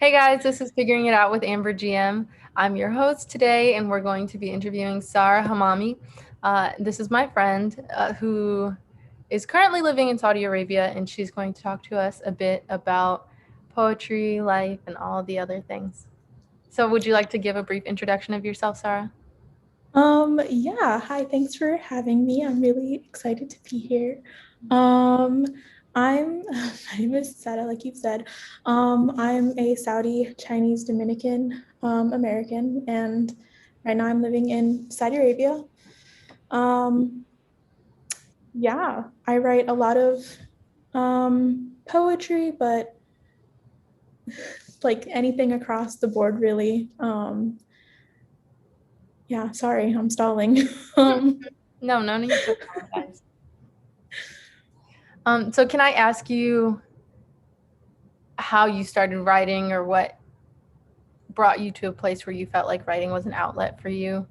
Hey guys, this is Figuring It Out with Amber GM. I'm your host today, and we're going to be interviewing Sara Hammami. This is my friend who is currently living in Saudi Arabia, and she's going to talk to us a bit about poetry, life, and all the other things. So, would you like to give a brief introduction of yourself, Sara? Yeah, hi, thanks for having me. I'm really excited to be here. Um, I'm my name is Sara, like you've said. I'm a Saudi Chinese Dominican American, and right now I'm living in Saudi Arabia. Um, yeah, I write a lot of poetry, but like anything across the board, really. Yeah, sorry, I'm stalling. No, no need to apologize. So can I ask you how you started writing or what brought you to a place where you felt like writing was an outlet for you?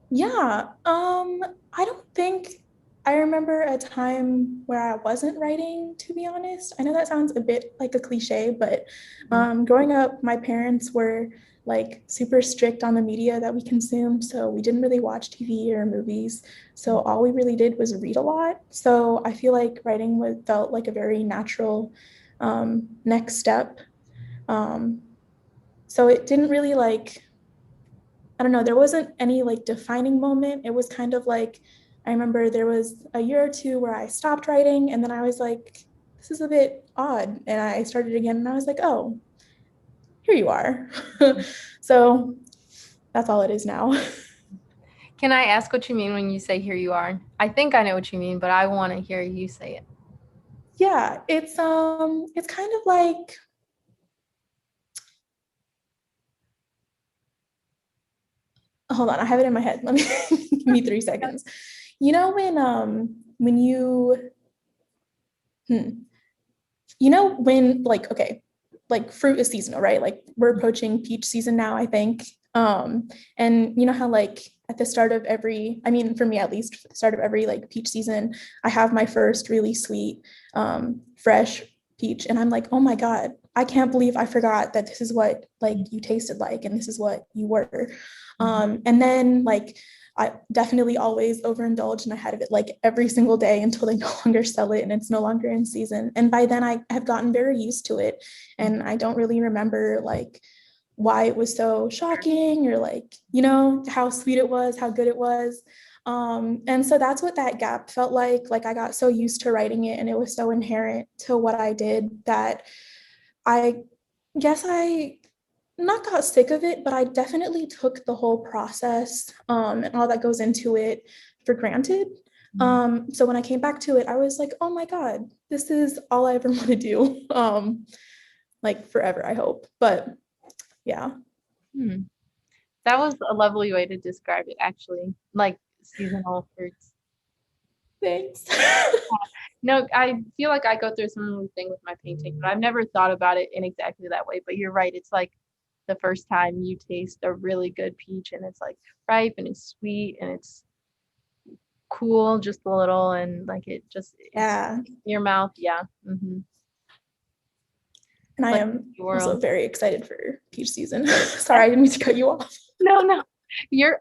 Yeah, I don't think I remember a time where I wasn't writing, to be honest. I know that sounds a bit like a cliche, but growing up, my parents were like super strict on the media that we consumed. So we didn't really watch TV or movies. So all we really did was read a lot. So I feel like writing felt like a very natural next step. Um, so it didn't really like I don't know, there wasn't any like defining moment. It was kind of like, I remember there was a year or two where I stopped writing and then I was like, this is a bit odd. And I started again and I was like, oh, here you are. So that's all it is now. Can I ask what you mean when you say here you are? I think I know what you mean, but I want to hear you say it. Yeah, it's kind of like, hold on, I have it in my head. Let me give me 3 seconds. You know when hmm, you know when like okay, like fruit is seasonal, right? Like we're approaching peach season now, I think. And you know how like at the start of every, I mean for me at least, at the start of every like peach season, I have my first really sweet fresh peach and I'm like, "Oh my God, I can't believe I forgot that this is what like you tasted like and this is what you were." And then like I definitely always overindulge and I had it like every single day until they no longer sell it and it's no longer in season. And by then I have gotten very used to it. And I don't really remember like why it was so shocking or like, how sweet it was, how good it was. And so that's what that gap felt like. Like I got so used to writing it and it was so inherent to what I did that I guess I not got sick of it, but I definitely took the whole process and all that goes into it for granted. So when I came back to it, I was like, oh my God, this is all I ever want to do. Like forever, I hope. But yeah. Hmm. That was a lovely way to describe it, actually. Like seasonal fruits. Thanks. No, I feel like I go through a similar thing with my painting, but I've never thought about it in exactly that way. But you're right. It's like the first time you taste a really good peach and it's like ripe and it's sweet and it's cool just a little and like it's Yeah. in your mouth. Yeah. And I Like am the also world. very excited for peach season. Sorry, I didn't mean to cut you off. No, no.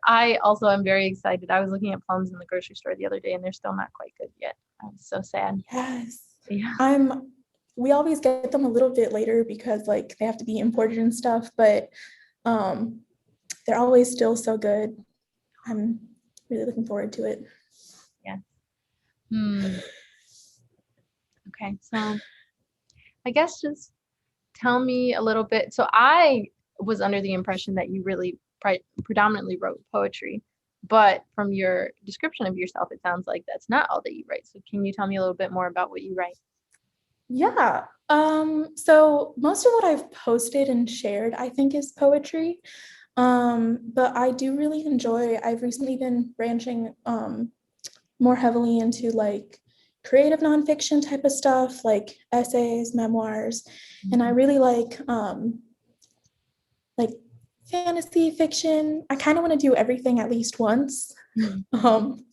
I also am very excited. I was looking at plums in the grocery store the other day and they're still not quite good yet. I'm so sad. Yes. Yeah. I'm we always get them a little bit later because like they have to be imported and stuff, but um they're always still so good. I'm really looking forward to it. Yeah. Hmm. Okay. So I guess just tell me a little bit. So I was under the impression that you really predominantly wrote poetry, but from your description of yourself, it sounds like that's not all that you write. So can you tell me a little bit more about what you write? Yeah. So most of what I've posted and shared, I think, is poetry. But I do really I've recently been branching more heavily into like creative nonfiction type of stuff, like essays, memoirs, and I really like fantasy fiction. I kind of want to do everything at least once. Mhm. Um,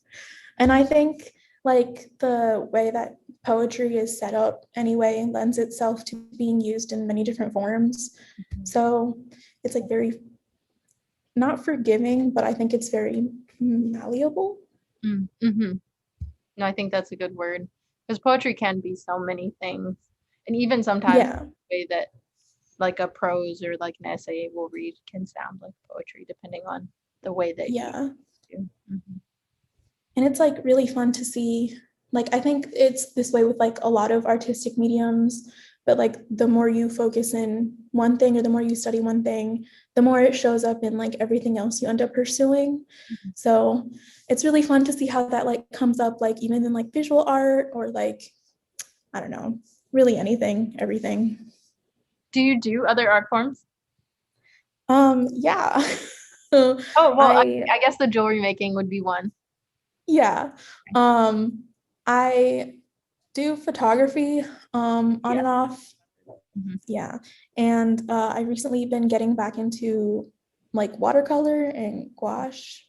and I think like the way that poetry is set up anyway lends itself to being used in many different forms. So it's like very not forgiving, but I think it's very malleable. Mm-hmm. No, I think that's a good word because poetry can be so many things, and even sometimes Yeah. the way that like a prose or like an essay will read can sound like poetry depending on the way that you Yeah. do. Mm-hmm. And it's like really fun to see. Like, I think it's this way with like a lot of artistic mediums, but like the more you focus in one thing or the more you study one thing, the more it shows up in like everything else you end up pursuing. So it's really fun to see how that like comes up, like even in like visual art or like, I don't know, really anything, everything. Do you do other art forms? Yeah. Oh, well, I I guess the jewelry making would be one. Yeah. Um, I do photography on Yeah. and off. Mhm. Yeah. And I recently been getting back into like watercolor and gouache.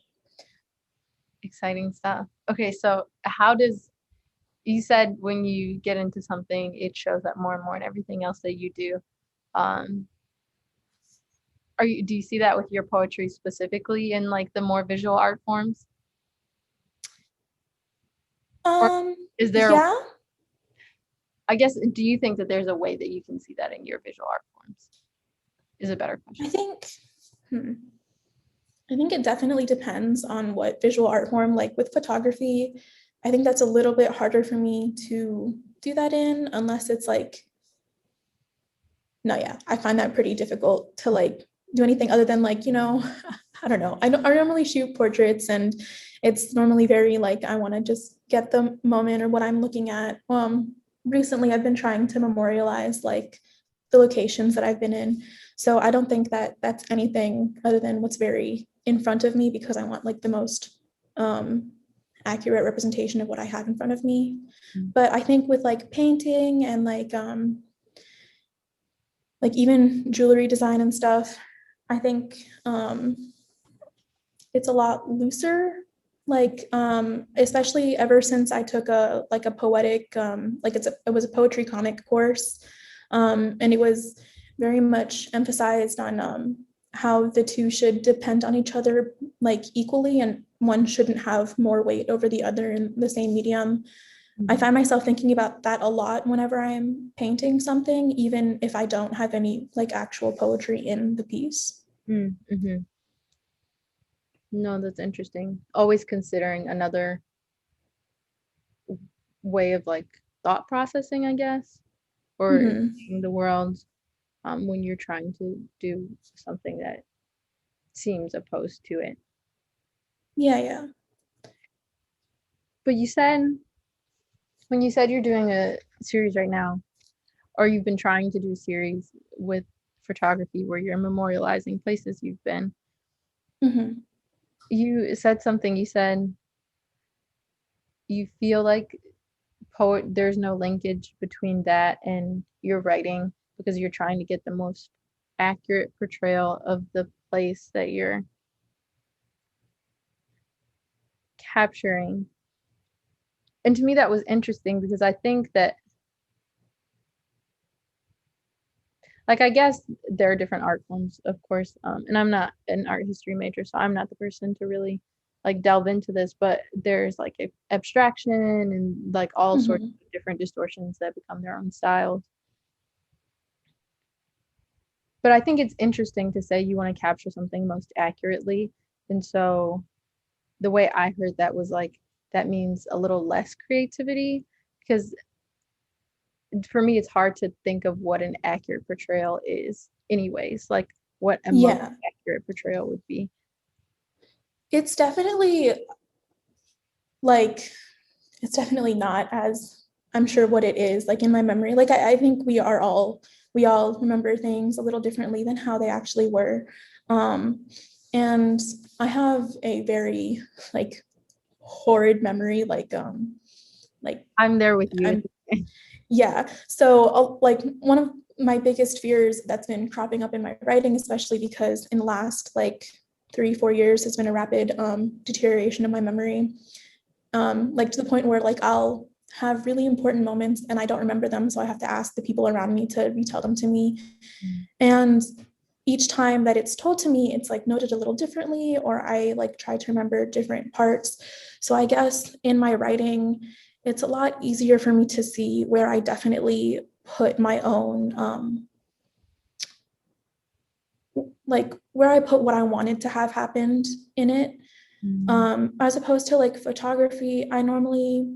Exciting stuff. Okay, so how does you said when you get into something, it shows up more and more in everything else that you do. Um, do you see that with your poetry specifically in like the more visual art forms? Or is there, Yeah, I guess, do you think that there's a way that you can see that in your visual art forms? Is a better I question. think hmm, I think it definitely depends on what visual art form, like with photography, I think that's a little bit harder for me to do that in unless it's like no, yeah, I find that pretty difficult to like do anything other than like, I don't know. I normally shoot portraits and it's normally very like, I want to just get the moment or what I'm looking at. Recently I've been trying to memorialize like the locations that I've been in. So I don't think that that's anything other than what's very in front of me because I want like the most um, accurate representation of what I have in front of me. Mm. But I think with like painting and like even jewelry design and stuff, I think it's a lot looser. Like especially ever since I took a poetic like it was a poetry comic course, and it was very much emphasized on how the two should depend on each other like equally, and one shouldn't have more weight over the other in the same medium. I find myself thinking about that a lot whenever I'm painting something, even if I don't have any like actual poetry in the piece. Mm-hmm. No, that's interesting. Always considering another way of like thought processing, I guess, or Hmm. seeing the world when you're trying to do something that seems opposed to it. Yeah, yeah. But you said when you said you're doing a series right now, or you've been trying to do a series with photography where you're memorializing places you've been, Hmm. you said something. You said you feel like there's no linkage between that and your writing because you're trying to get the most accurate portrayal of the place that you're capturing. And to me that was interesting because I think that like I guess there are different art forms, of course, and I'm not an art history major, so I'm not the person to really like delve into this, but there's like abstraction and like all sorts Hmm. of different distortions that become their own styles. But I think it's interesting to say you want to capture something most accurately. And so the way I heard that was like that means a little less creativity because for me it's hard to think of what an accurate portrayal is anyways, like what a most Yeah. accurate portrayal would be. It's definitely like it's definitely not as I'm sure what it is like in my memory. Like I think we all remember things a little differently than how they actually were. Um, and I have a very like horrid memory, like I'm there with you. I'm yeah. So like one of my biggest fears that's been cropping up in my writing, especially because in the last like 3, 4 years has been a rapid deterioration of my memory. like to the point where like I'll have really important moments and I don't remember them, so I have to ask the people around me to retell them to me. And each time that it's told to me, it's like noted a little differently, or I like try to remember different parts. So I guess in my writing, it's a lot easier for me to see where I definitely put my own, like where I put what I wanted to have happened in it. As opposed to like photography, I normally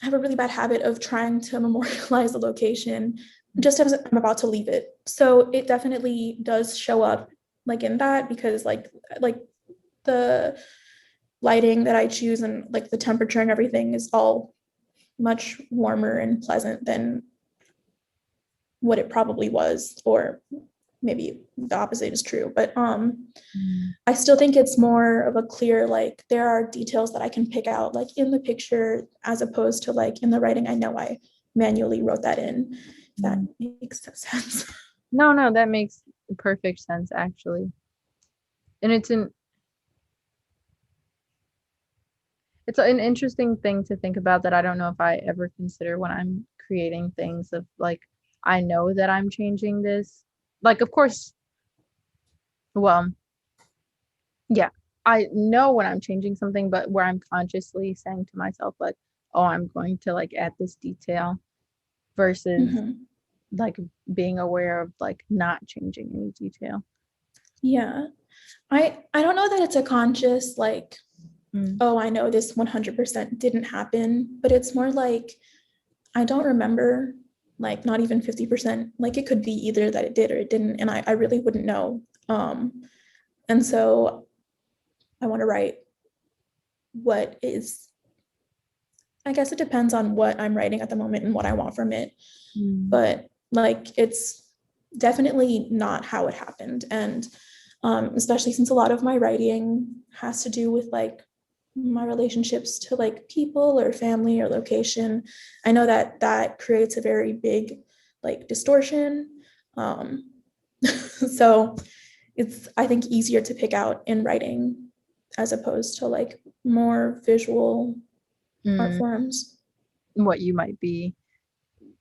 have a really bad habit of trying to memorialize the location just as I'm about to leave it. So it definitely does show up like in that, because like the lighting that I choose and like the temperature and everything is all much warmer and pleasant than what it probably was, or maybe the opposite is true. But I still think it's more of a clear, like there are details that I can pick out like in the picture, as opposed to like in the writing, I know I manually wrote that in, if that makes sense. No, that makes perfect sense actually. And it's an interesting thing to think about that I don't know if I ever consider when I'm creating things of like, I know that I'm changing this. Like, of course, well, yeah, I know when I'm changing something, but where I'm consciously saying to myself, like, oh, I'm going to like add this detail versus like being aware of like not changing any detail. Yeah. I don't know that it's a conscious like, oh, I know this 100% didn't happen, but it's more like I don't remember, like not even 50%. Like it could be either that it did or it didn't, and I really wouldn't know. And so I want to write what is, I guess it depends on what I'm writing at the moment and what I want from it. But like it's definitely not how it happened. And especially since a lot of my writing has to do with like my relationships to like people or family or location, I know that that creates a very big like distortion. So it's, I think, easier to pick out in writing as opposed to like more visual art forms. What you might be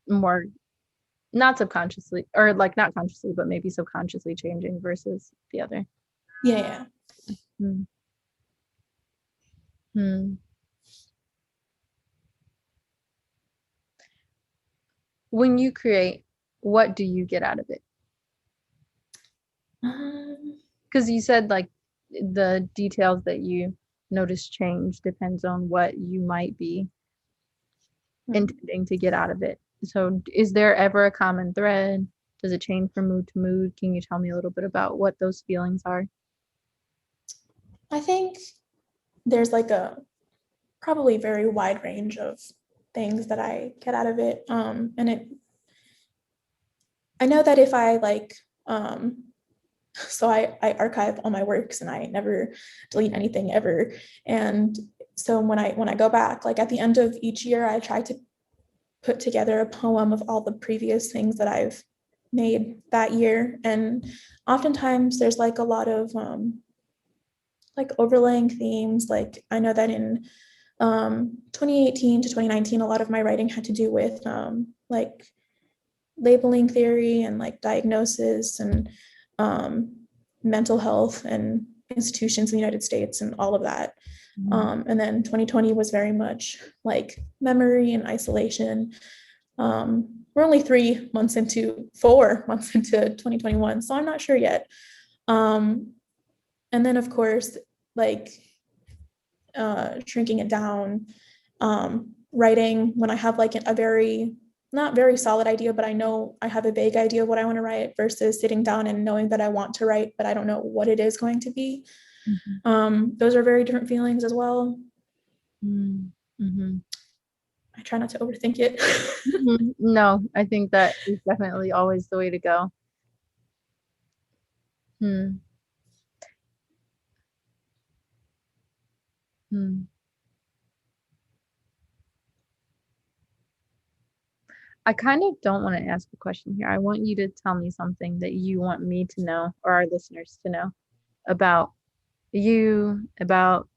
more not subconsciously or like not consciously, but maybe subconsciously changing versus the other. Yeah. Hmm. Hmm. When you create, what do you get out of it? Because you said like the details that you notice change depends on what you might be intending to get out of it. So is there ever a common thread? Does it change from mood to mood? Can you tell me a little bit about what those feelings are? I think there's like a probably very wide range of things that I get out of it. And it, I know that if I like, so I archive all my works and I never delete anything ever. And so when I go back, like at the end of each year, I try to put together a poem of all the previous things that I've made that year. And oftentimes there's like a lot of like overlaying themes. Like I know that in 2018 to 2019, a lot of my writing had to do with like labeling theory and like diagnosis and mental health and institutions in the United States and all of that. And then 2020 was very much like memory and isolation. We're only 4 months into 2021, so I'm not sure yet. And then, of course, like shrinking it down, writing when I have like a very, not very solid idea, but I know I have a vague idea of what I want to write versus sitting down and knowing that I want to write, but I don't know what it is going to be. Those are very different feelings as well. I try not to overthink it. No, I think that is definitely always the way to go. Hmm. Hmm. I kind of don't want to ask a question here. I want you to tell me something that you want me to know or our listeners to know about you, about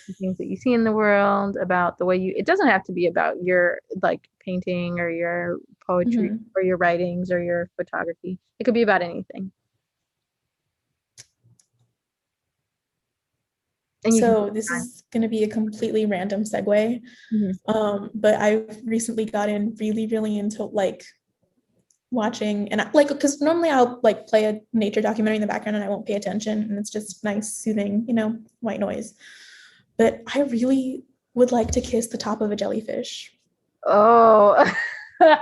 the things that you see in the world, about the way it doesn't have to be about your like painting or your poetry Mhm. or your writings or your photography. It could be about anything. And you can So this is going to be a completely random segue. Mhm. But I've recently gotten really, really into like watching and like because normally I'll like play a nature documentary in the background and I won't pay attention and it's just nice, soothing, white noise. But I really would like to kiss the top of a jellyfish. Oh, that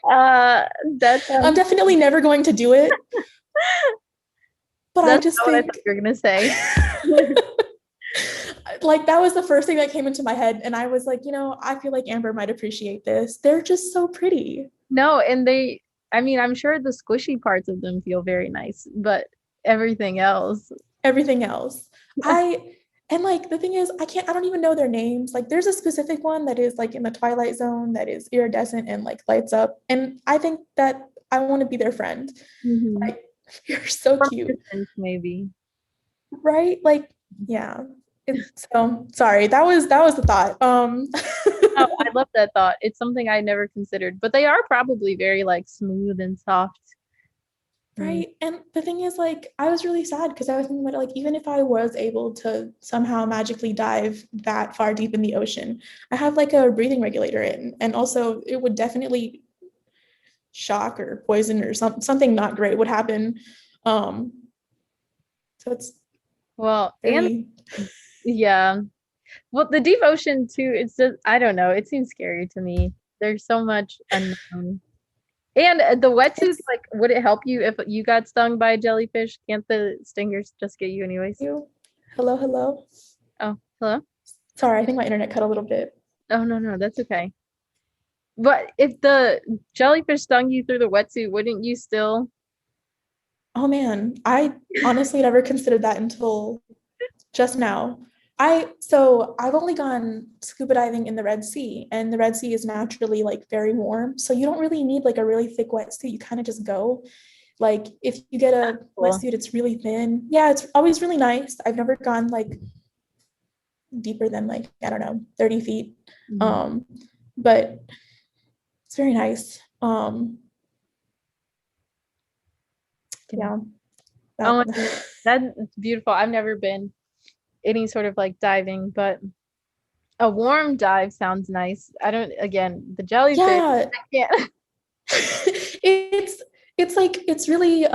I'm sounds, definitely never going to do it, but I that's just not what I thought think you were gonna say. like that was the first thing that came into my head and I was like, I feel like Amber might appreciate this. They're just so pretty. No, and I mean, I'm sure the squishy parts of them feel very nice, but everything else. Everything else. I and like the thing is, I don't even know their names. Like there's a specific one that is like in the twilight zone that is iridescent and like lights up. And I think that I want to be their friend. Mhm. Like you're so From a cute, distance, maybe. right? Like, yeah. So sorry, that was the thought. Oh, I love that thought. It's something I never considered, but they are probably very like smooth and soft. Mm. Right. And the thing is, like, I was really sad because I was thinking about it, like, even if I was able to somehow magically dive that far deep in the ocean, I have like a breathing regulator in, and also it would definitely shock or poison or something not great would happen. Um, so it's Well, and very, yeah. Well, the deep ocean too, it's just I don't know. It seems scary to me. There's so much unknown. And the wetsuits, it's like, would it help you if you got stung by a jellyfish? Can't the stingers just get you anyways? you. Hello, hello. Oh, hello? Sorry, I think my internet cut a little bit. Oh, no, no, that's okay. But if the jellyfish stung you through the wetsuit, wouldn't you still? Oh man, I honestly never considered that until just now. I've only gone scuba diving in the Red Sea, and the Red Sea is naturally like very warm. So you don't really need like a really thick wetsuit. You kind of just go. Like if you get a Cool. wetsuit, it's really thin. Yeah, it's always really nice. I've never gone like deeper than like, I don't know, 30 feet. Mhm. Um, but it's very nice. Yeah. Oh That my goodness, that's beautiful. I've never been any sort of like diving, but a warm dive sounds nice. I don't, again, the jellyfish, yeah, I can't. it's like it's really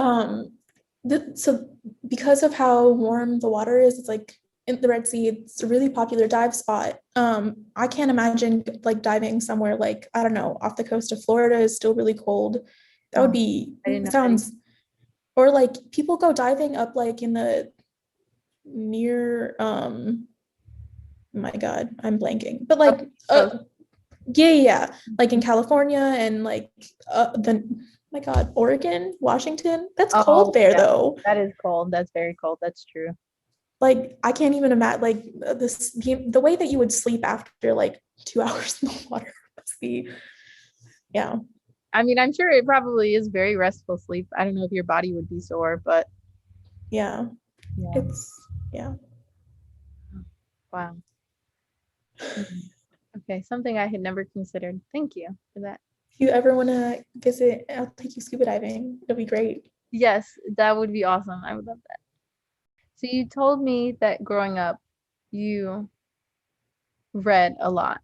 so because of how warm the water is, it's like in the Red Sea, it's a really popular dive spot. I can't imagine like diving somewhere like, I don't know, off the coast of Florida is still really cold. That would Oh, be, I didn't know it that. sounds, or like people go diving up like in the near oh my God, I'm blanking. But Up like coast. yeah, yeah, yeah. Like in California and like the my God, Oregon, Washington. That's Oh, cold there yeah, though. that is cold. That's very cold. That's true. Like I can't even imagine like this the way that you would sleep after like 2 hours in the water must be yeah. I mean, I'm sure it probably is very restful sleep. I don't know if your body would be sore, but Yeah. yeah. It's yeah. Wow. Mhm. Okay, something I had never considered. Thank you for that. If you ever want to visit, I'll take you scuba diving. It'll be great. Yes, that would be awesome. I would love that. So you told me that growing up, you read a lot.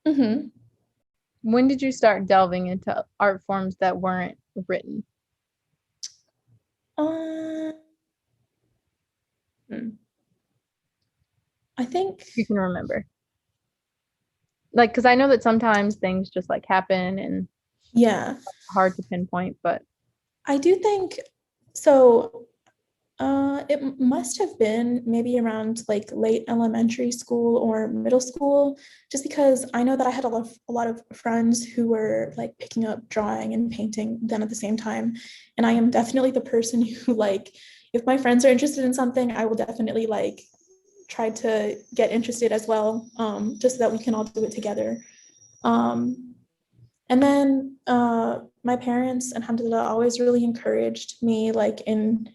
Mm-hmm. When did you start delving into art forms that weren't written? Um, hmm. I think You can remember. Like, because I know that sometimes things just like happen and yeah. hard to pinpoint, but I do think so. It must have been maybe around like late elementary school or middle school, just because I know that I had a lot of friends who were like picking up drawing and painting then at the same time. And I am definitely the person who like, if my friends are interested in something, I will definitely like try to get interested as well, just so that we can all do it together. Um, and then my parents, alhamdulillah, always really encouraged me like in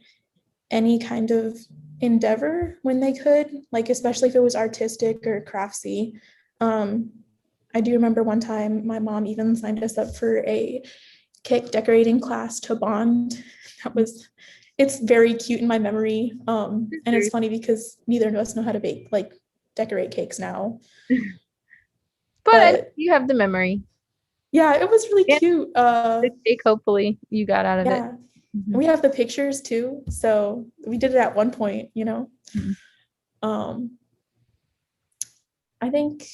any kind of endeavor when they could, like especially if it was artistic or craftsy. I do remember one time my mom even signed us up for a cake decorating class to bond. That was, it's very cute in my memory. And it's funny because neither of us know how to bake, like decorate cakes now. But But you have the memory. yeah, it was really And cute. the cake, hopefully, you got out of it. Yeah. Mhm. We have the pictures too. So we did it at one point, you know. Mhm. Um, I think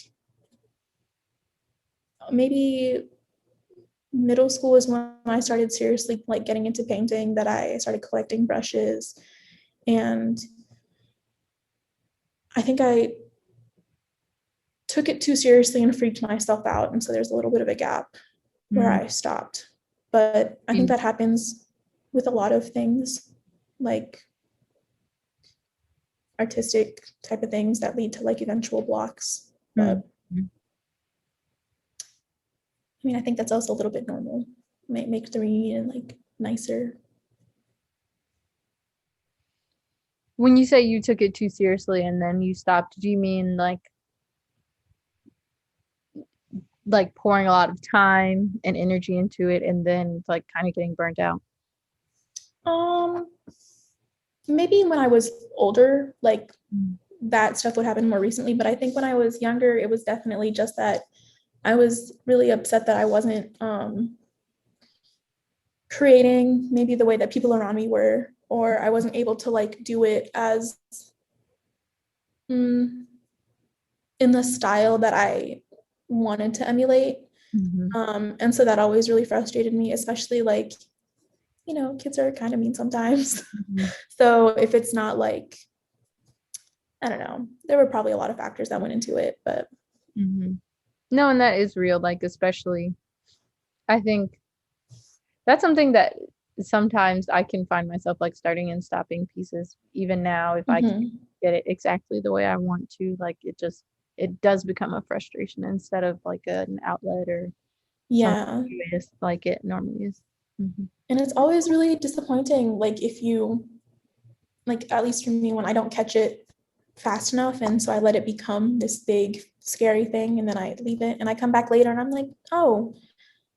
maybe middle school is when I started seriously like getting into painting, that I started collecting brushes. And I think I took it too seriously and freaked myself out. And so there's a little bit of a gap where Mm. I stopped. But I think that happens with a lot of things, like artistic type of things that lead to like eventual blocks. But Mm. I mean, I think that's also a little bit normal. Might make the reunion like nicer. When you say you took it too seriously and then you stopped, do you mean like pouring a lot of time and energy into it and then like kind of getting burnt out? Um, Maybe when I was older, like Mm. that stuff would happen more recently. But I think when I was younger, it was definitely just that I was really upset that I wasn't creating maybe the way that people around me were, or I wasn't able to like do it as mm, in the style that I wanted to emulate. Mhm. And so that always really frustrated me, especially like, you know, kids are kind of mean sometimes. Mhm. So if it's not like, I don't know, there were probably a lot of factors that went into it, but Mhm. No, and that is real, like especially I think that's something that sometimes I can find myself like starting and stopping pieces even now if I can't mhm. get it exactly the way I want to, like it does become a frustration instead of like an outlet or something Yeah. joyous like it normally is. Mhm. And it's always really disappointing, like if you, like at least for me, when I don't catch it fast enough, and so I let it become this big scary thing, and then I leave it, and I come back later, and I'm like, oh,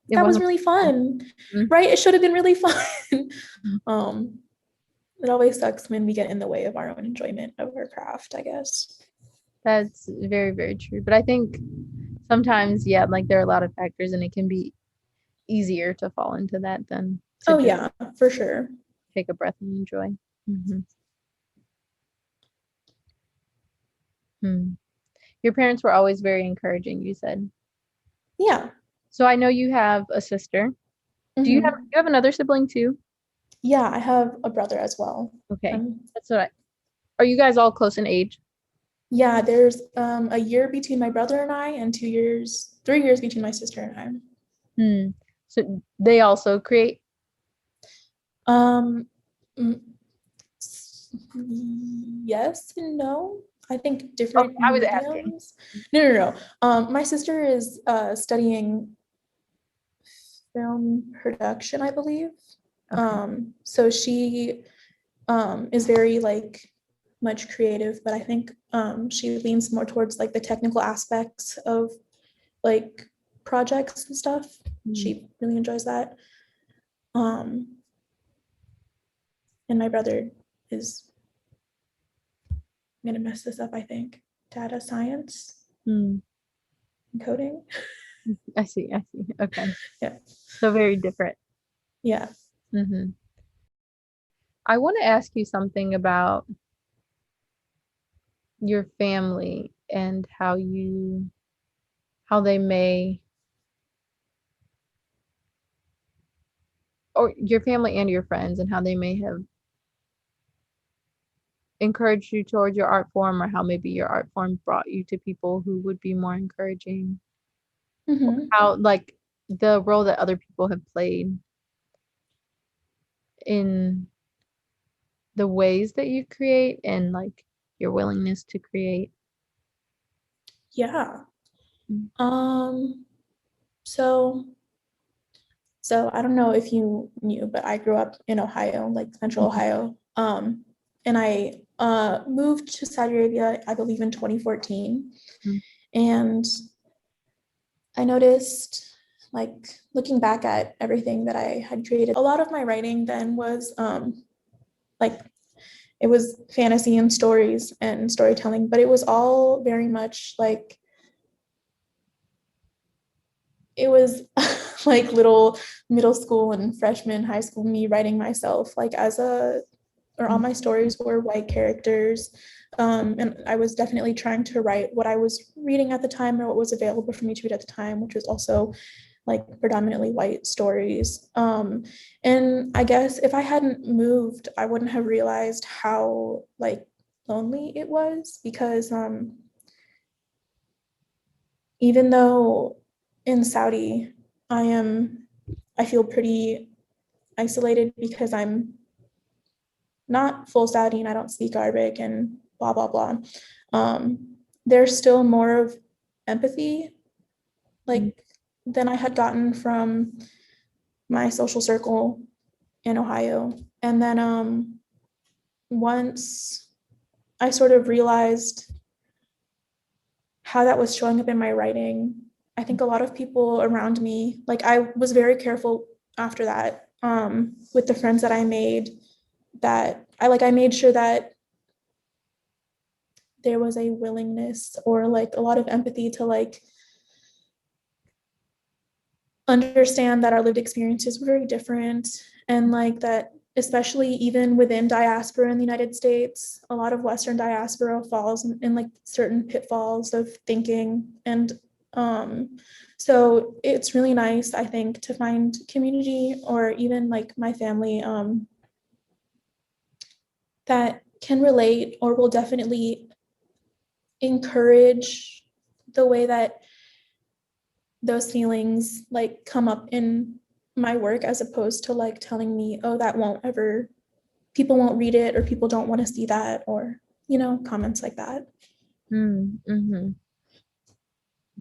It that was wasn't. really fun, Mhm. right? It should have been really fun. Mhm. um, it always sucks when we get in the way of our own enjoyment of our craft, I guess. That's very, very true. But I think sometimes, yeah, like there are a lot of factors and it can be easier to fall into that than to Oh just yeah, for sure. take a breath and enjoy. Hmm. Hmm. Your parents were always very encouraging, you said. Yeah. So I know you have a sister. Hmm. You have another sibling too? Yeah, I have a brother as well. Okay. Um, That's what I, are you guys all close in age? yeah, there's a year between my brother and I, and 2 years, 3 years between my sister and I. Hmm. So they also create? Um, mm, yes and no. I think Okay, different I was asking. mediums. No. My sister is studying film production, I believe. Okay. So she is very like much creative, but I think she leans more towards like the technical aspects of like projects and stuff. Hmm. She really enjoys that. Um, and my brother is, I'm gonna mess this up, I think. Data science Hmm. and coding. I see. I see. Okay. Yeah. So very different. Yeah. Hmm. I want to ask you something about your family and how they may, or your family and your friends, and how they may have encouraged you towards your art form, or how maybe your art form brought you to people who would be more encouraging, or Hmm. how like the role that other people have played in the ways that you create and like your willingness to create. Yeah. Um, so I don't know if you knew, but I grew up in Ohio, like central Mhm. Ohio. And I moved to Saudi Arabia, I believe, in 2014. Mm. And I noticed, like, looking back at everything that I had created, a lot of my writing then was like, it was fantasy and stories and storytelling, but it was all very much like, it was like little middle school and freshman high school me writing myself, like all my stories were white characters. And I was definitely trying to write what I was reading at the time or what was available for me to read at the time, which was also like predominantly white stories. And I guess if I hadn't moved, I wouldn't have realized how like lonely it was, because even though in Saudi I feel pretty isolated because I'm not full Saudi and I don't speak Arabic and blah blah blah. There's still more of empathy like than I had gotten from my social circle in Ohio. And then once I sort of realized how that was showing up in my writing, I think a lot of people around me, like I was very careful after that with the friends that I made, that I made sure that there was a willingness or like a lot of empathy to like understand that our lived experiences were very different, and like that especially even within diaspora in the United States, a lot of Western diaspora falls in like certain pitfalls of thinking. And so it's really nice, I think, to find community or even like my family that can relate or will definitely encourage the way that those feelings like come up in my work, as opposed to like telling me, oh, that won't ever, people won't read it or people don't want to see that, or comments like that. Mm-hmm.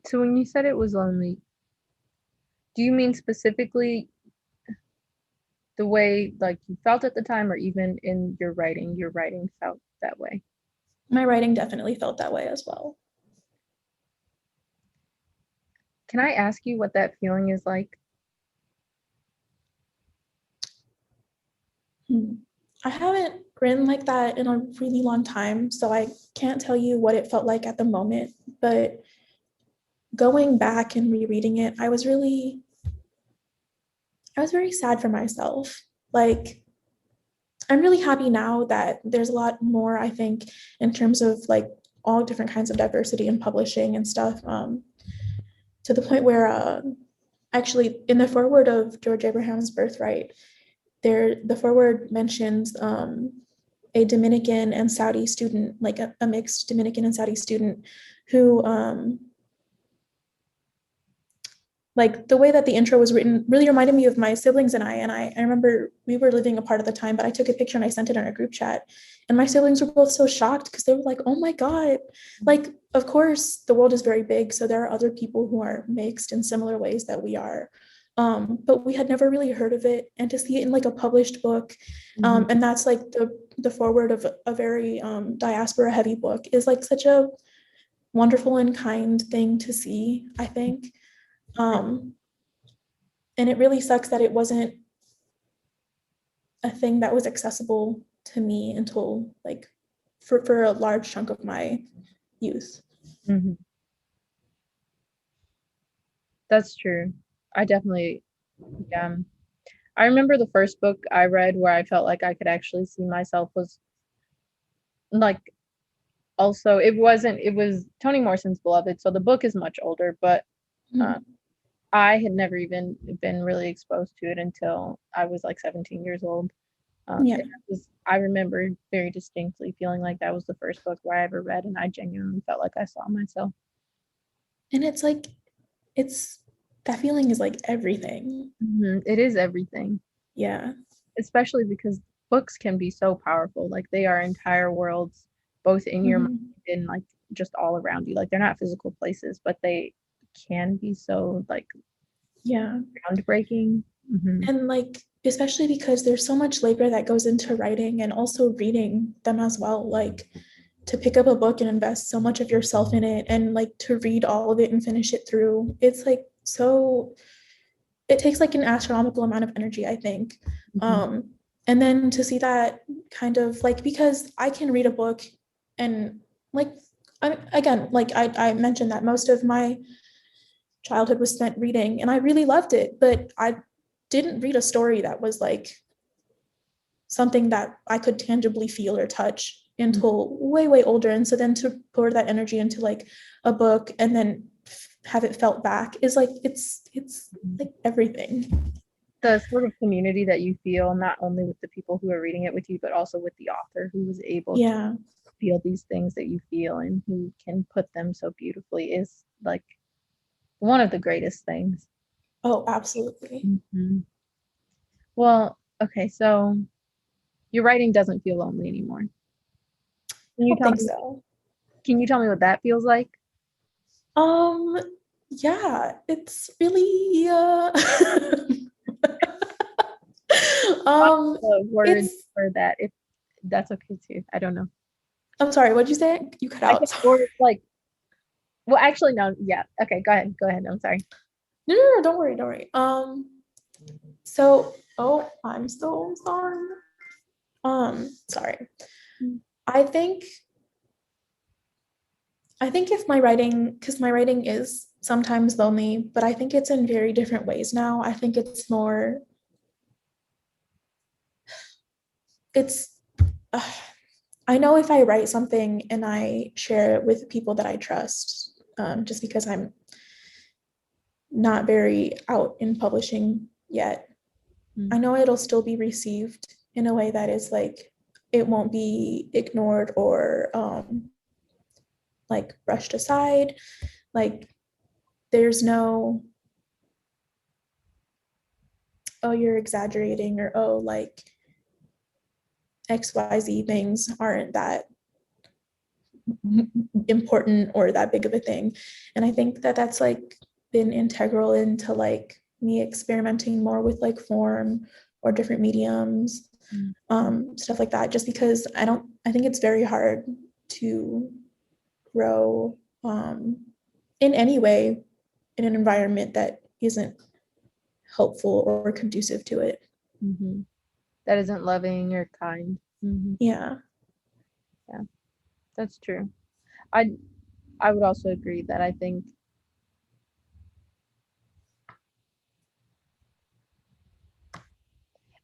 So when you said it was lonely, do you mean specifically the way like you felt at the time, or even in your writing felt that way? My writing definitely felt that way as well. Can I ask you what that feeling is like? I haven't written like that in a really long time, so I can't tell you what it felt like at the moment, but going back and rereading it, I was very sad for myself. Like, I'm really happy now that there's a lot more, I think, in terms of like all different kinds of diversity in publishing and stuff, to the point where actually in the foreword of George Abraham's Birthright, the foreword mentions a Dominican and Saudi student, like a mixed Dominican and Saudi student, who like the way that the intro was written really reminded me of my siblings and I remember we were living apart at the time, but I took a picture and I sent it in our group chat, and my siblings were both so shocked because they were like, oh my God, like, of course the world is very big, so there are other people who are mixed in similar ways that we are, but we had never really heard of it, and to see it in like a published book, and that's like the foreword of a very diaspora heavy book, is like such a wonderful and kind thing to see, I think. And it really sucks that it wasn't a thing that was accessible to me until like for a large chunk of my youth. Mm-hmm. That's true. I definitely, yeah. I remember the first book I read where I felt like I could actually see myself was like, also it was Toni Morrison's Beloved. So the book is much older, but Mm-hmm. I had never even been really exposed to it until I was like 17 years old. Yeah. I remember very distinctly feeling like that was the first book where I ever read, and I genuinely felt like I saw myself. And it's like, it's, that feeling is like everything. Mm-hmm. It is everything, Yeah. especially because books can be so powerful. Like they are entire worlds, both in your mind Mm-hmm. and like just all around you. Like they're not physical places, but they can be so like Yeah. groundbreaking. And like, especially because there's so much labor that goes into writing and also reading them as well. Like to pick up a book and invest so much of yourself in it and like to read all of it and finish it through. It's like so it takes like an astronomical amount of energy, I think. And then to see that kind of like because I can read a book and like again, like I mentioned that most of my childhood was spent reading and I really loved it, but I didn't read a story that was like something that I could tangibly feel or touch until way, way older. And so then to pour that energy into like a book and then have it felt back is like it's like everything. The sort of community that you feel, not only with the people who are reading it with you, but also with the author who was able to feel these things that you feel and who can put them so beautifully is like one of the greatest things. Oh, absolutely. Well, okay, so your writing doesn't feel lonely anymore. I don't think so. Can you tell me what that feels like? Yeah, it's really The words it's for that, if that's okay too. I don't know. I'm sorry, what'd you say? You cut I out. think words like, well, actually, no, yeah. Okay, go ahead. Go ahead. I'm sorry. No, don't worry, don't worry. So oh, I'm so sorry. Sorry. I think if my writing, because my writing is sometimes lonely, but I think it's in very different ways now. I think it's more, it's, I know if I write something and I share it with people that I trust, just because I'm not very out in publishing yet, I know it'll still be received in a way that is like, it won't be ignored or like brushed aside. Like there's no, oh, you're exaggerating, or oh, like XYZ things aren't that important or that big of a thing. And I think that that's like been integral into like me experimenting more with like form or different mediums, stuff like that, just because I think it's very hard to grow in any way in an environment that isn't helpful or conducive to it. That isn't loving or kind. Yeah. Yeah, that's true. I would also agree that I think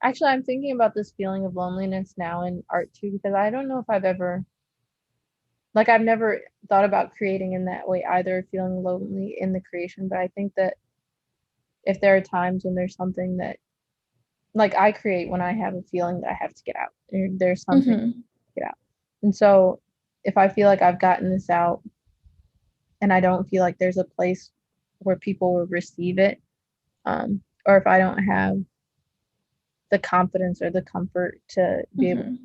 actually I'm thinking about this feeling of loneliness now in art too, because I don't know if I've ever like I've never thought about creating in that way either, feeling lonely in the creation, but I think that if there are times when there's something that like I create when I have a feeling that I have to get out. There's something to get out. And so if I feel like I've gotten this out and I don't feel like there's a place where people will receive it, or if I don't have the confidence or the comfort to be able to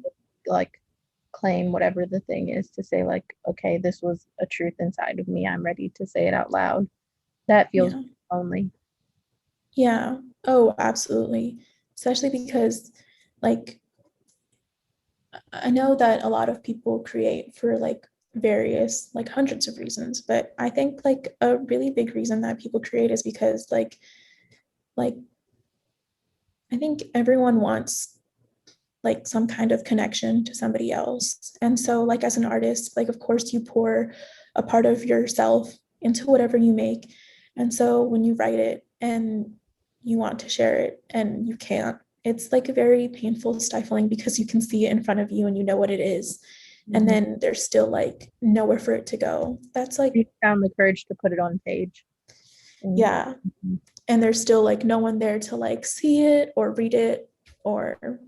like claim whatever the thing is to say like, okay, this was a truth inside of me. I'm ready to say it out loud. That feels lonely. Yeah. Oh, absolutely. Especially because like I know that a lot of people create for like various like hundreds of reasons, but I think like a really big reason that people create is because like I think everyone wants like some kind of connection to somebody else. And so like as an artist, like of course you pour a part of yourself into whatever you make. And so when you write it and you want to share it and you can't, it's like very painful, stifling because you can see it in front of you and you know what it is. And then there's still like nowhere for it to go. That's like You found the courage to put it on page. yeah. And there's still like no one there to like see it or read it or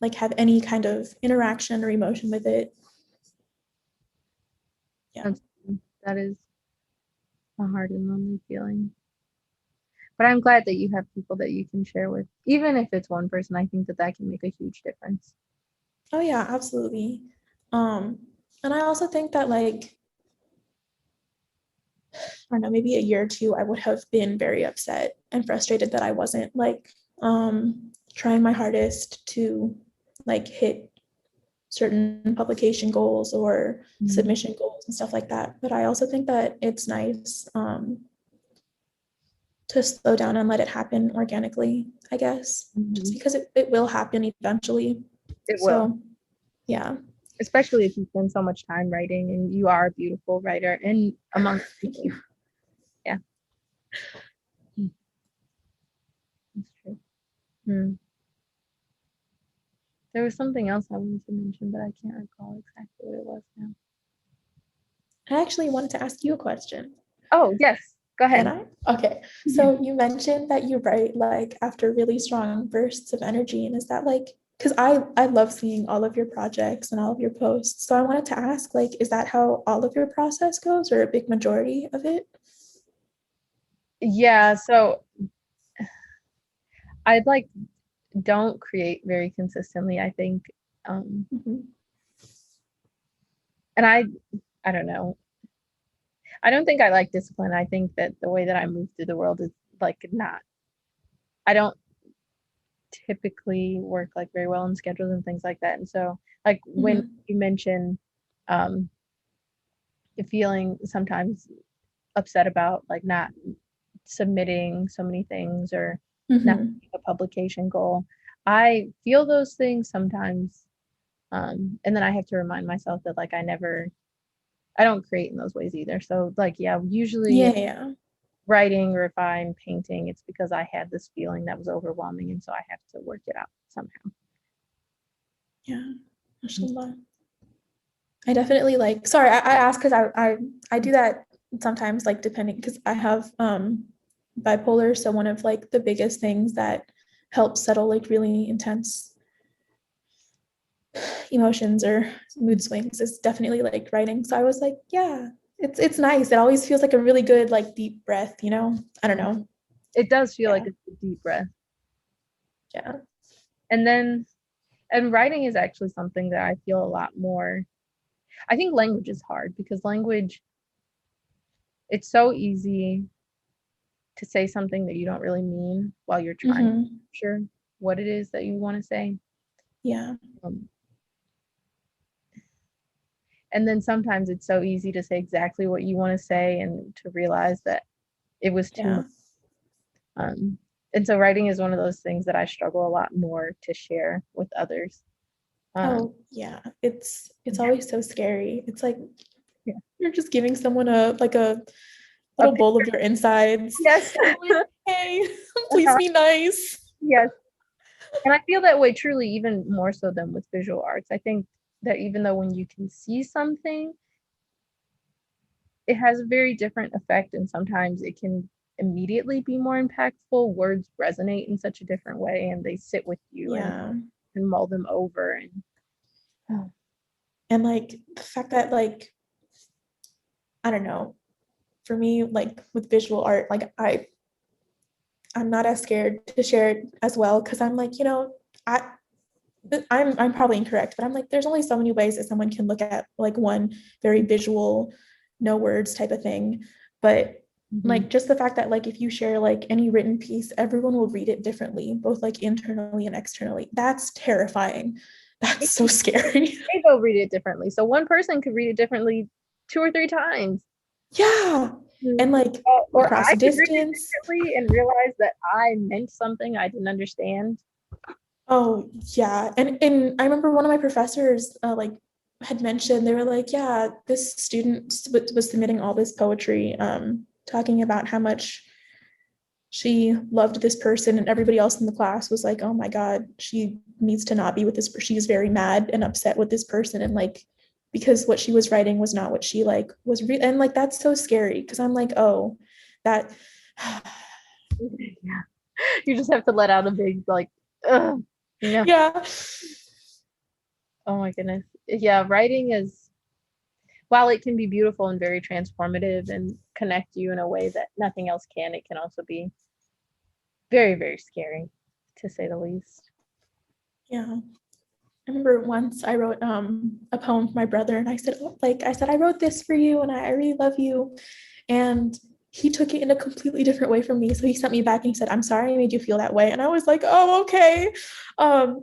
like have any kind of interaction or emotion with it. Yeah. That is a hard and lonely feeling. But I'm glad that you have people that you can share with. Even if it's one person, I think that that can make a huge difference. Oh yeah, absolutely. And I also think that like I don't know, maybe a year or two, I would have been very upset and frustrated that I wasn't like trying my hardest to like hit certain publication goals or submission goals and stuff like that. But I also think that it's nice to slow down and let it happen organically, I guess, just because it will happen eventually. It will. So, yeah. Especially if you spend so much time writing and you are a beautiful writer and among Thank you. Yeah. That's true. There was something else I wanted to mention, but I can't recall exactly what it was now. I actually wanted to ask you a question. Oh, yes. Go ahead. Can I? Okay. So you mentioned that you write like after really strong bursts of energy. And is that like, because I love seeing all of your projects and all of your posts. So I wanted to ask, like, is that how all of your process goes or a big majority of it? Yeah, so I like don't create very consistently, I think. Mhm. And I don't know. I don't think I like discipline. I think that the way that I move through the world is like not. I don't typically work like very well in schedules and things like that. And so like when Mhm. you mention um feeling sometimes upset about like not submitting so many things or not Mhm. meeting a publication goal, I feel those things sometimes. And then I have to remind myself that like I don't create in those ways either. So like yeah, usually Yeah. writing or if I'm painting, it's because I had this feeling that was overwhelming and so I have to work it out somehow. Yeah. Mashallah. I definitely like, sorry, I asked because I do that sometimes, like depending, because I have bipolar. So one of like the biggest things that helps settle like really intense emotions or mood swings is definitely like writing. So I was like, yeah, it's nice. It always feels like a really good like deep breath, you know? I don't know. It does feel Yeah. like a deep breath. Yeah. And writing is actually something that I feel a lot more. I think language is hard because language, it's so easy to say something that you don't really mean while you're trying to Mm-hmm. sure what it is that you want to say. Yeah. Um, and then sometimes it's so easy to say exactly what you want to say and to realize that it was too Yeah. much. And so writing is one of those things that I struggle a lot more to share with others. Oh, yeah. It's Yeah, always so scary. It's like yeah. you're just giving someone a like a A little pic- bowl of your insides. yes. Like, hey, please Uh-huh. be nice. Yes. And I feel that way truly even more so than with visual arts. I think that even though when you can see something, it has a very different effect and sometimes it can immediately be more impactful. Words resonate in such a different way and they sit with you and Yeah. mull them over and oh, And like the fact that like, I don't know, for me, like with visual art, like I'm not as scared to share it as well because I'm like, I I'm probably incorrect, but I'm like, there's only so many ways that someone can look at like one very visual, no words type of thing. But mhm. like just the fact that like if you share like any written piece, everyone will read it differently, both like internally and externally. That's terrifying. That's so scary. They go read it differently. So one person could read it differently two or three times. Yeah. And like Or across I could read it distance. differently and realize that I meant something I didn't understand. Oh, yeah. And I remember one of my professors like had mentioned they were like, yeah, this student was submitting all this poetry talking about how much she loved this person and everybody else in the class was like, "Oh my God, she needs to not be with this she is very mad and upset with this person and like because what she was writing was not what she like was and like that's so scary because I'm like, "Oh, that Yeah. You just have to let out a big like ugh, yeah. oh my goodness. Yeah, writing is while it can be beautiful and very transformative and connect you in a way that nothing else can, it can also be very, very scary, to say the least. Yeah. I remember once I wrote a poem for my brother and I said, oh, like I said, I wrote this for you and I really love you. And he took it in a completely different way from me. So he sent me back and he said, I'm sorry I made you feel that way. And I was like, oh, okay. And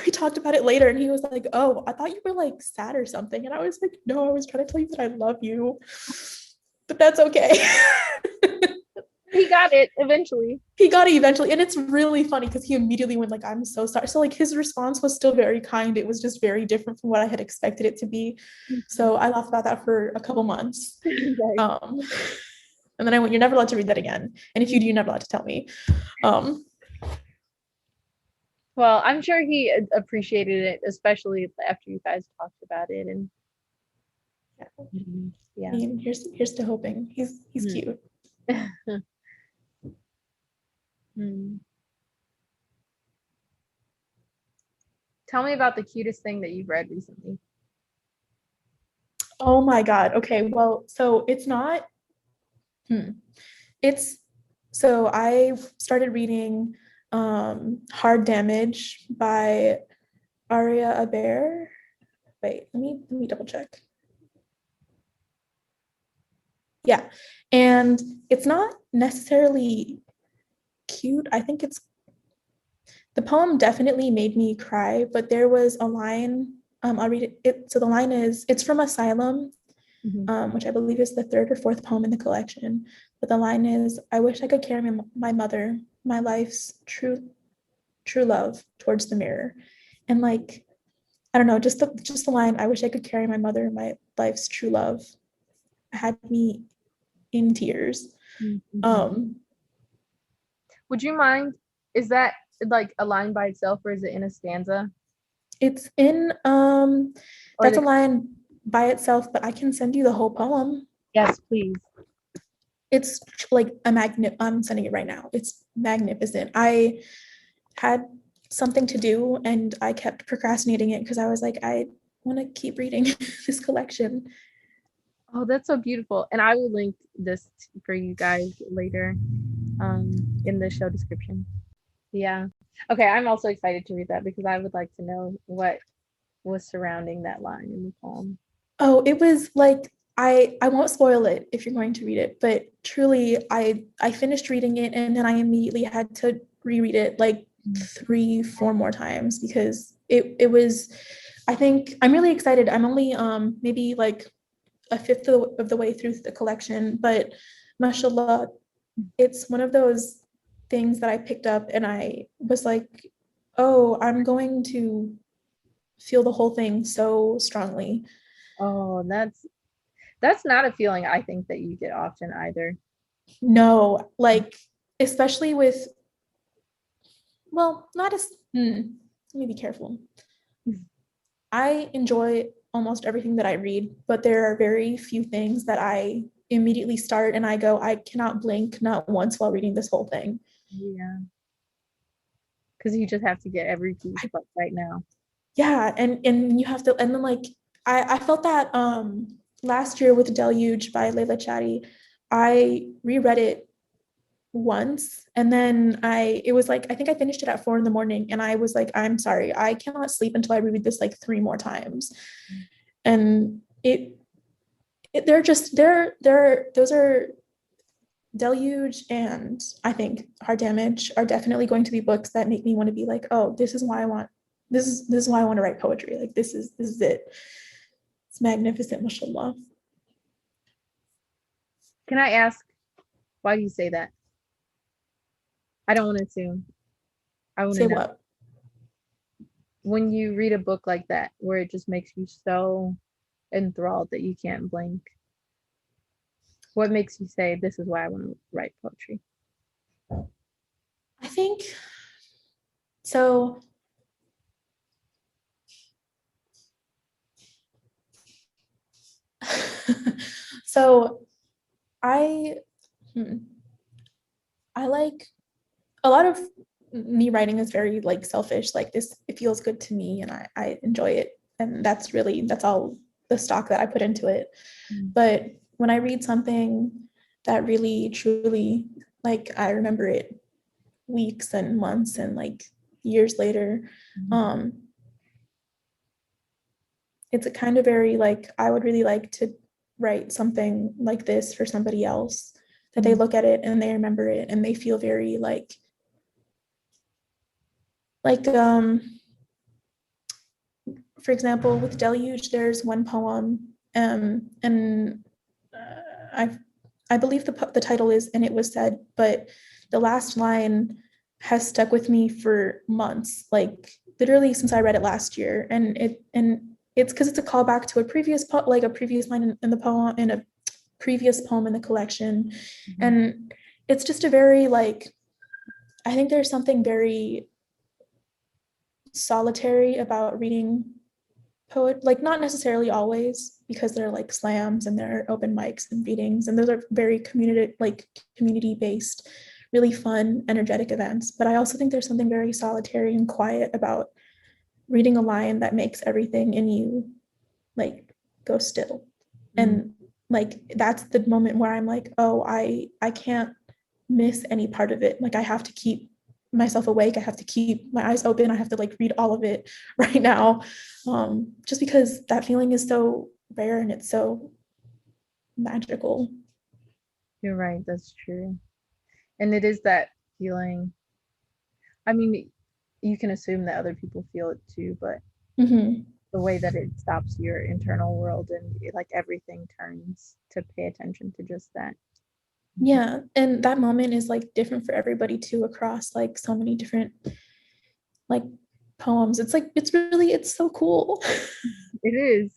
we talked about it later and he was like, oh, I thought you were like sad or something. And I was like, no, I was trying to tell you that I love you, but that's okay. He got it eventually. He got it eventually. And it's really funny because he immediately went like, I'm so sorry. So like his response was still very kind. It was just very different from what I had expected it to be. So I laughed about that for a couple months. And then I went, you're never allowed to read that again. And if you do, you're never allowed to tell me. Well, I'm sure he appreciated it, especially after you guys talked about it. And yeah. I mean, here's to hoping. He's cute. Tell me about the cutest thing that you've read recently. Oh my God. Okay. Well, so it's not. So I started reading Hard Damage by Aria Aber. Wait, let me double check. Yeah. And it's not necessarily cute. I think the poem definitely made me cry, but there was a line, I'll read it. So the line is, it's from Asylum, which I believe is the third or fourth poem in the collection. But the line is, I wish I could carry my mother, my life's true love towards the mirror. And like, I don't know, just the line, I wish I could carry my mother, my life's true love, had me in tears. Would you mind, is that like a line by itself or is it in a stanza? It's in that's a line by itself, but I can send you the whole poem. Yes, please. It's like I'm sending it right now. It's magnificent. I had something to do and I kept procrastinating it because I was like, I want to keep reading this collection. Oh, that's so beautiful. And I will link this for you guys later in the show description. Yeah. Okay, I'm also excited to read that because I would like to know what was surrounding that line in the poem. Oh, it was like I won't spoil it if you're going to read it, but truly I finished reading it and then I immediately had to reread it like 3-4 more times because it was, I think I'm really excited. I'm only maybe like a fifth of the way through the collection, but mashallah, it's one of those things that I picked up and I was like, oh, I'm going to feel the whole thing so strongly. Oh, that's not a feeling I think that you get often either. No, like especially with, well, not as let me be careful. I enjoy almost everything that I read, but there are very few things that I immediately start and I go, I cannot blink not once while reading this whole thing. Yeah. Because you just have to get every piece right now. Yeah, and you have to, and then like I felt that last year with Deluge by Layla Chatty, I reread it once and then it was like I think I finished it at 4 a.m. and I was like, I'm sorry, I cannot sleep until I reread this like 3 more times. And they're just those are Deluge and I think Hard Damage are definitely going to be books that make me want to be like, oh, this is why I want to write poetry. Like this is it. It's magnificent, mashallah. Can I ask, why do you say that? I don't want to assume. I want to say know. What? When you read a book like that, where it just makes you so enthralled that you can't blink, what makes you say, this is why I want to write poetry? I think so. So I like a lot of me writing is very like selfish, like this, it feels good to me and I enjoy it. And that's all the stock that I put into it. But when I read something that really truly, like I remember it weeks and months and like years later, it's a kind of very like, I would really like to write something like this for somebody else that they look at it and they remember it and they feel very like for example, with Deluge, there's one poem, and I believe the title is "And It Was Said," but the last line has stuck with me for months, like literally since I read it last year, and it's because it's a callback to a previous line in the poem, in a previous poem in the collection, and it's just a very like, I think there's something very solitary about reading like not necessarily always, because there are like slams and there are open mics and readings, and those are very community based, really fun, energetic events. But I also think there's something very solitary and quiet about reading a line that makes everything in you like go still. And like that's the moment where I'm like, oh, I can't miss any part of it. Like I have to keep myself awake, I have to keep my eyes open, I have to like read all of it right now, just because that feeling is so rare and it's so magical. You're right, that's true. And it is that feeling. I mean, you can assume that other people feel it too, but the way that it stops your internal world and like everything turns to pay attention to just that. Yeah, and that moment is like different for everybody too, across like so many different like poems. It's like it's so cool. It is.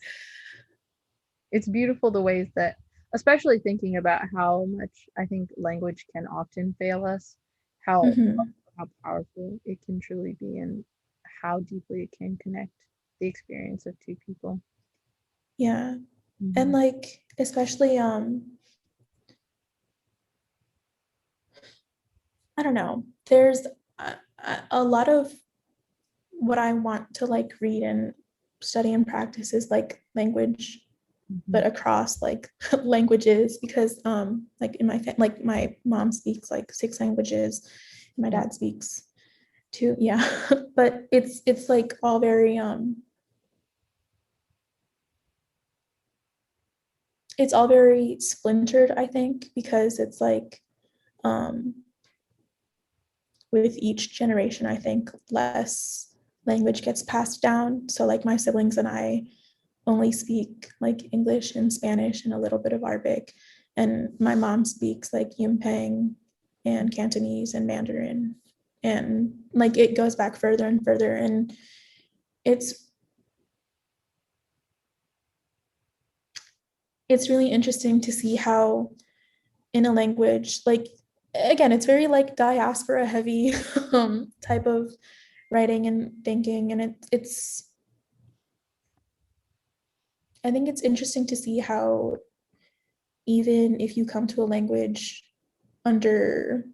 It's beautiful the ways that, especially thinking about how much I think language can often fail us, how how powerful it can truly be, and how deeply it can connect the experience of two people. Yeah. And like especially I don't know, there's a lot of what I want to like read and study and practice is like language, but across like languages, because like in my like my mom speaks like 6 languages, and my dad speaks 2, yeah. But it's like all very it's all very splintered, I think, because it's like with each generation, I think less language gets passed down. So like my siblings and I only speak like English and Spanish and a little bit of Arabic. And my mom speaks like Yimpang and Cantonese and Mandarin. And like it goes back further and further. And it's really interesting to see how in a language, like again, it's very like diaspora heavy type of writing and thinking. And it's I think it's interesting to see how even if you come to a language under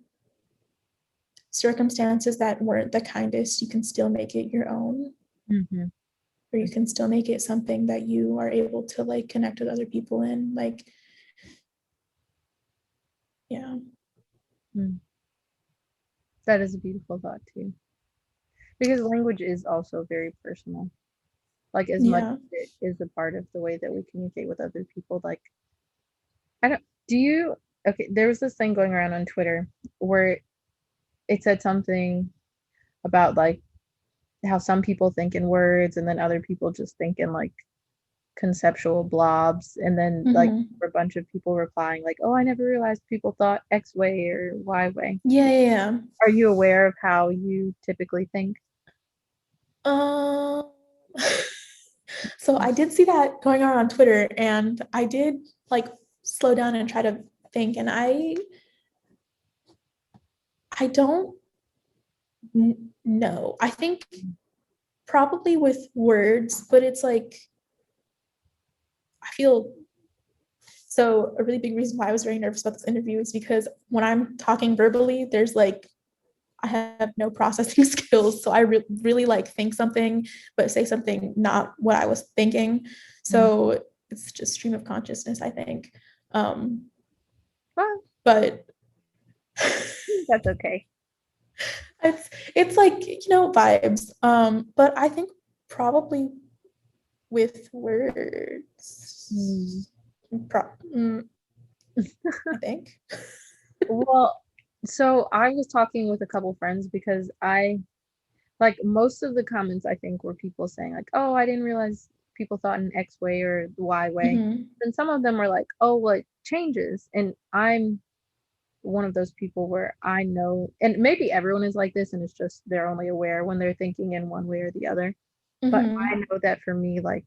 circumstances that weren't the kindest, you can still make it your own. Or you can still make it something that you are able to like connect with other people in. Like, yeah. That is a beautiful thought too. Because language is also very personal. Like as much as it is a part of the way that we communicate with other people, like okay, there was this thing going around on Twitter where it said something about like how some people think in words and then other people just think in like conceptual blobs, and then like a bunch of people replying like, oh, I never realized people thought X way or Y way. Yeah. Are you aware of how you typically think? So I did see that going on Twitter, and I did like slow down and try to think, and I don't know. I think probably with words, but it's like I feel so a really big reason why I was very nervous about this interview is because when I'm talking verbally, there's like I have no processing skills. So I really like think something, but say something not what I was thinking. So it's just stream of consciousness, I think. But that's okay. It's like, vibes. But I think probably with words. I think. Well, so I was talking with a couple friends because I like most of the comments I think were people saying like, "Oh, I didn't realize people thought in X way or Y way." Mhm. And some of them were like, "Oh, well, it changes." And I'm one of those people where I know, and maybe everyone is like this, and it's just they're only aware when they're thinking in one way or the other. But I Mhm. know that for me, like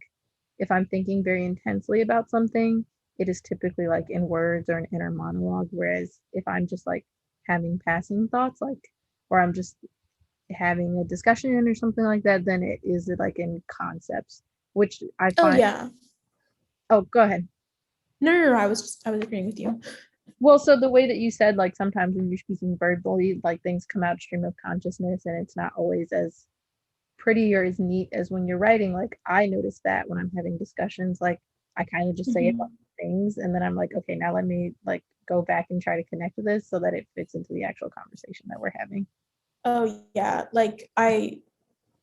if I'm thinking very intensely about something, it is typically like in words or an inner monologue. Whereas if I'm just like having passing thoughts, like, or I'm just having a discussion or something like that, then it is like in concepts, which I Oh find. yeah. Oh, go ahead. No, no, no, I was agreeing with you. Well, so the way that you said, like sometimes when you're speaking verbally, like things come out stream of consciousness and it's not always as pretty or as neat as when you're writing. Like I notice that when I'm having discussions, like I kind of just say a bunch Mhm. of things and then I'm like, okay, now let me like go back and try to connect to this so that it fits into the actual conversation that we're having. Oh yeah, like I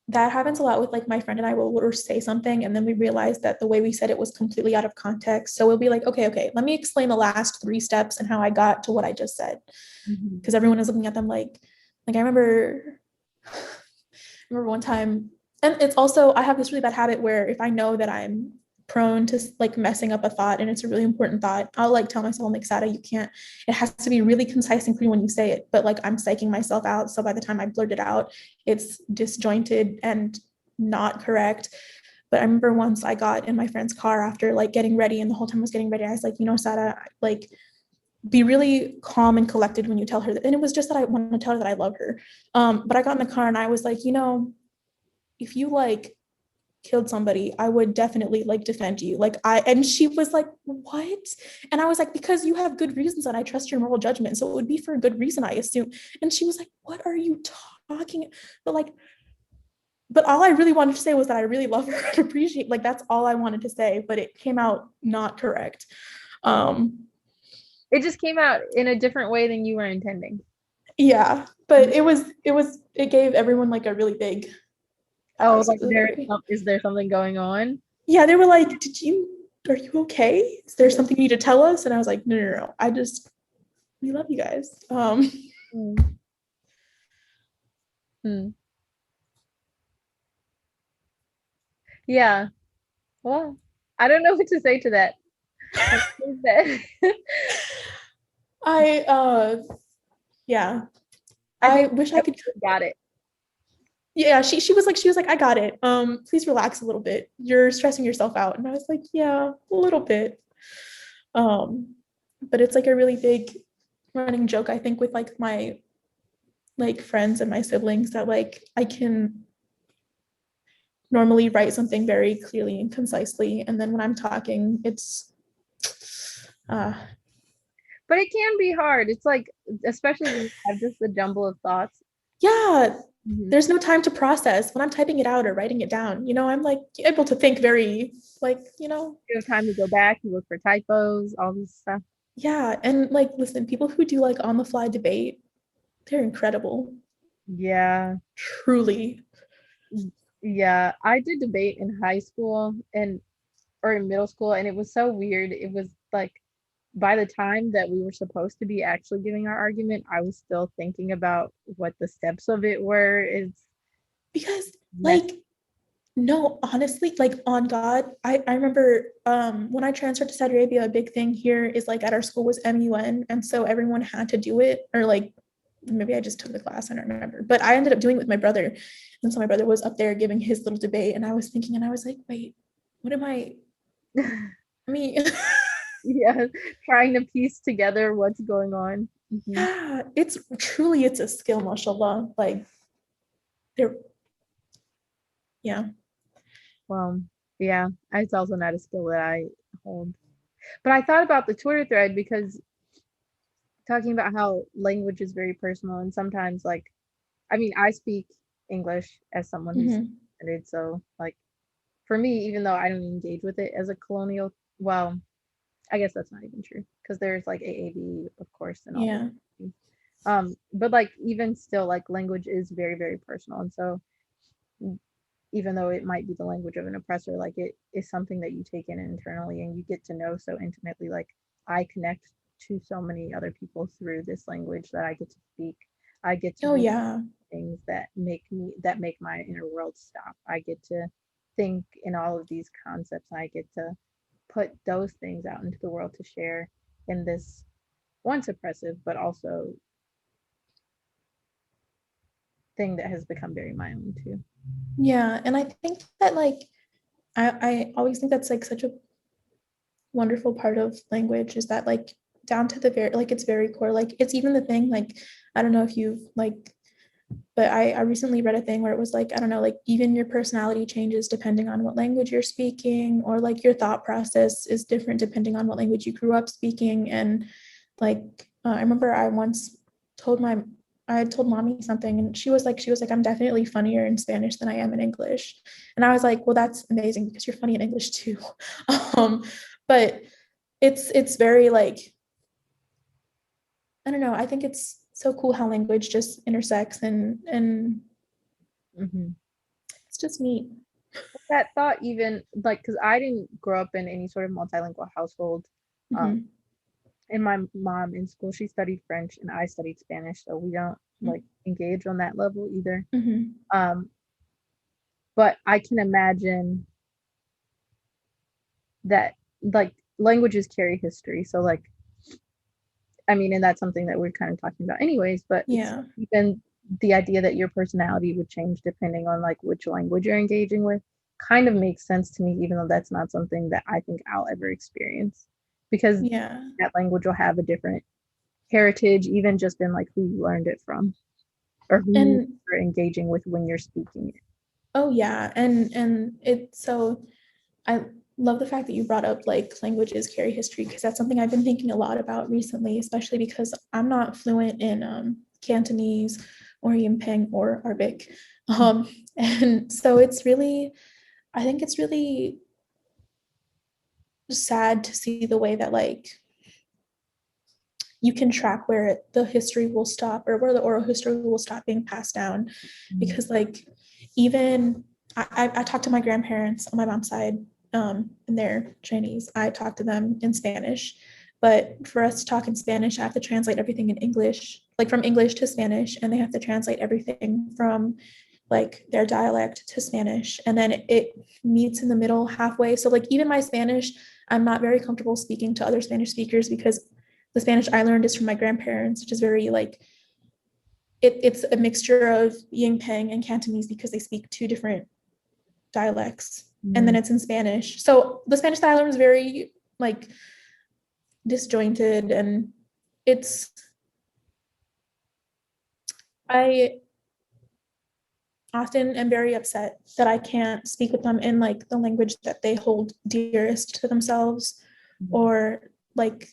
that happens a lot with like my friend and I will say something and then we realize that the way we said it was completely out of context. So we'll be like, okay, let me explain the last three steps and how I got to what I just said. Mhm. Because everyone is looking at them like I remember one time, and it's also I have this really bad habit where if I know that I'm prone to like messing up a thought and it's a really important thought, I'll like tell myself, I'm like, Sada, you can't, it has to be really concise and clear when you say it. But like I'm psyching myself out. So by the time I blurt it out, it's disjointed and not correct. But I remember once I got in my friend's car after like getting ready, and the whole time I was getting ready, I was like, Sada, like be really calm and collected when you tell her that. And it was just that I want to tell her that I love her. But I got in the car and I was like, if you like killed somebody, I would definitely like defend you. And she was like, what? And I was like, because you have good reasons and I trust your moral judgment. So it would be for a good reason, I assume. And she was like, what are you talking? But like, but all I really wanted to say was that I really love her and appreciate, like, that's all I wanted to say, but it came out not correct. Um, It just came out in a different way than you were intending. yeah, but it gave everyone like a really big Oh, pause. like is there something going on? Yeah, they were like, are you okay? Is there something you need to tell us? And I was like, no, no, no. We love you guys. Mm. Hmm. Yeah. Well, I don't know what to say to that. Like, I, yeah, I I think wish I could. everybody got it. Yeah, she was like, I got it. Please relax a little bit. You're stressing yourself out. And I was like, yeah, a little bit. Um, but it's like a really big running joke, I think, with like my like friends and my siblings that like I can normally write something very clearly and concisely. And then when I'm talking, it's uh But it can be hard. It's like, especially when you have just the jumble of thoughts. yeah, Mhm. there's no time to process when I'm typing it out or writing it down. I'm like able to think very You have time to go back, you look for typos, all this stuff. yeah. And like, listen, people who do like on the fly debate, they're incredible. Yeah. Truly. Yeah. I did debate in high school and or in middle school, and it was so weird. It was like by the time that we were supposed to be actually giving our argument, I was still thinking about what the steps of it were. It's Because messy. like no, honestly, like on God, I remember when I transferred to Saudi Arabia, a big thing here is like at our school was MUN. And so everyone had to do it, or like maybe I just took the class, I don't remember. But I ended up doing it with my brother. And so my brother was up there giving his little debate. And I was thinking, and I was like, wait, what am I mean, Yeah, trying to piece together what's going on. Mhm. yeah, it's a skill, mashallah. Like there, yeah. Well, yeah, it's also not a skill that I hold. But I thought about the Twitter thread because talking about how language is very personal and sometimes like I mean, I speak English as someone who's Mhm. standard, so like for me, even though I don't engage with it as a colonial, well, I guess that's not even true because there's like AAB, of course, and all Yeah. those. But like even still, like language is very, very personal, and so even though it might be the language of an oppressor, like it is something that you take in internally and you get to know so intimately. Like I connect to so many other people through this language that I get to speak. I get to Oh do yeah. things that make my inner world stop. I get to think in all of these concepts. I get to put those things out into the world to share in this once oppressive, but also thing that has become very my own too. Yeah. And I think that like I always think that's like such a wonderful part of language is that like down to the very like it's very core. Like it's even the thing like I don't know if you've like but I recently read a thing where it was like I don't know like even your personality changes depending on what language you're speaking or like your thought process is different depending on what language you grew up speaking and like I remember I once told my I had told mommy something and she was like I'm definitely funnier in Spanish than I am in English and I was like well that's amazing because you're funny in English too but it's very like I don't know I think it's so cool how language just intersects and Mm-hmm. it's just neat. That thought, even like, because I didn't grow up in any sort of multilingual household. Mhm. And my mom in school, she studied French and I studied Spanish, so we don't like engage on that level either. Mhm. But I can imagine that like languages carry history. So like, I mean, and that's something that we're kind of talking about anyways, but it's Yeah. even the idea that your personality would change depending on like which language you're engaging with kind of makes sense to me, even though that's not something that I think I'll ever experience because Yeah. that language will have a different heritage, even just in like who you learned it from or who And you're engaging with when you're speaking it. oh yeah. And it's so I love the fact that you brought up like languages carry history because that's something I've been thinking a lot about recently, especially because I'm not fluent in Cantonese or Yimpeng or Arabic. And so it's really I think it's really sad to see the way that like you can track where the history will stop or where the oral history will stop being passed down because like even I talked to my grandparents on my mom's side and they're Chinese. I talk to them in Spanish, but for us to talk in Spanish I have to translate everything in English, like from English to Spanish, and they have to translate everything from like their dialect to Spanish, and then it meets in the middle halfway. So like even my Spanish, I'm not very comfortable speaking to other Spanish speakers because the Spanish I learned is from my grandparents, which is very like it's a mixture of Yingpeng and Cantonese because they speak two different dialects, and then it's in Spanish. So the Spanish that I learned is very like disjointed, and it's I often am very upset that I can't speak with them in like the language that they hold dearest to themselves, or like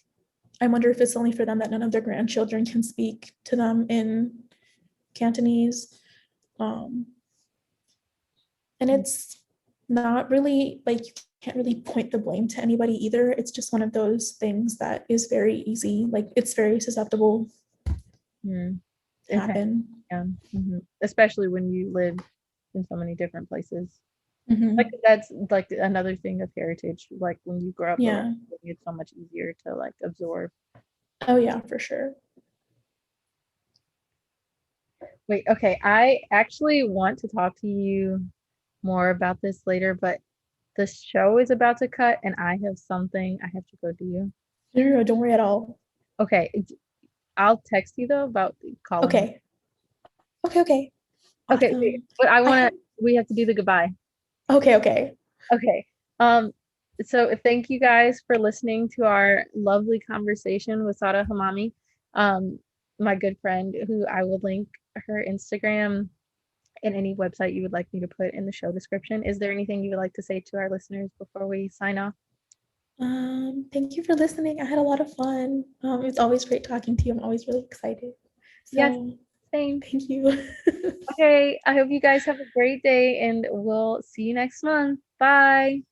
I wonder if it's only for them that none of their grandchildren can speak to them in Cantonese. Um, and it's not really like you can't really point the blame to anybody either. It's just one of those things that is very easy. Like it's very susceptible to happen. Yeah. Especially when you live in so many different places. Mhm. Like that's like another thing of heritage. Like when you grow up around Yeah. something, it's so much easier to like absorb. Oh yeah, for sure. Wait, okay. I actually want to talk to you more about this later, but the show is about to cut and I have something I have to go do. No, no, no, don't worry at all. Okay, I'll text you though about calling. Okay. Okay, okay. Okay, wait, Awesome. but I we have to do the goodbye. okay, okay. Okay. So thank you guys for listening to our lovely conversation with Sara Hammami, my good friend, who I will link her Instagram and any website you would like me to put in the show description. Is there anything you would like to say to our listeners before we sign off? Thank you for listening. I had a lot of fun. It's always great talking to you. I'm always really excited. Yes, So same. thank you. Okay, I hope you guys have a great day and we'll see you next month. Bye.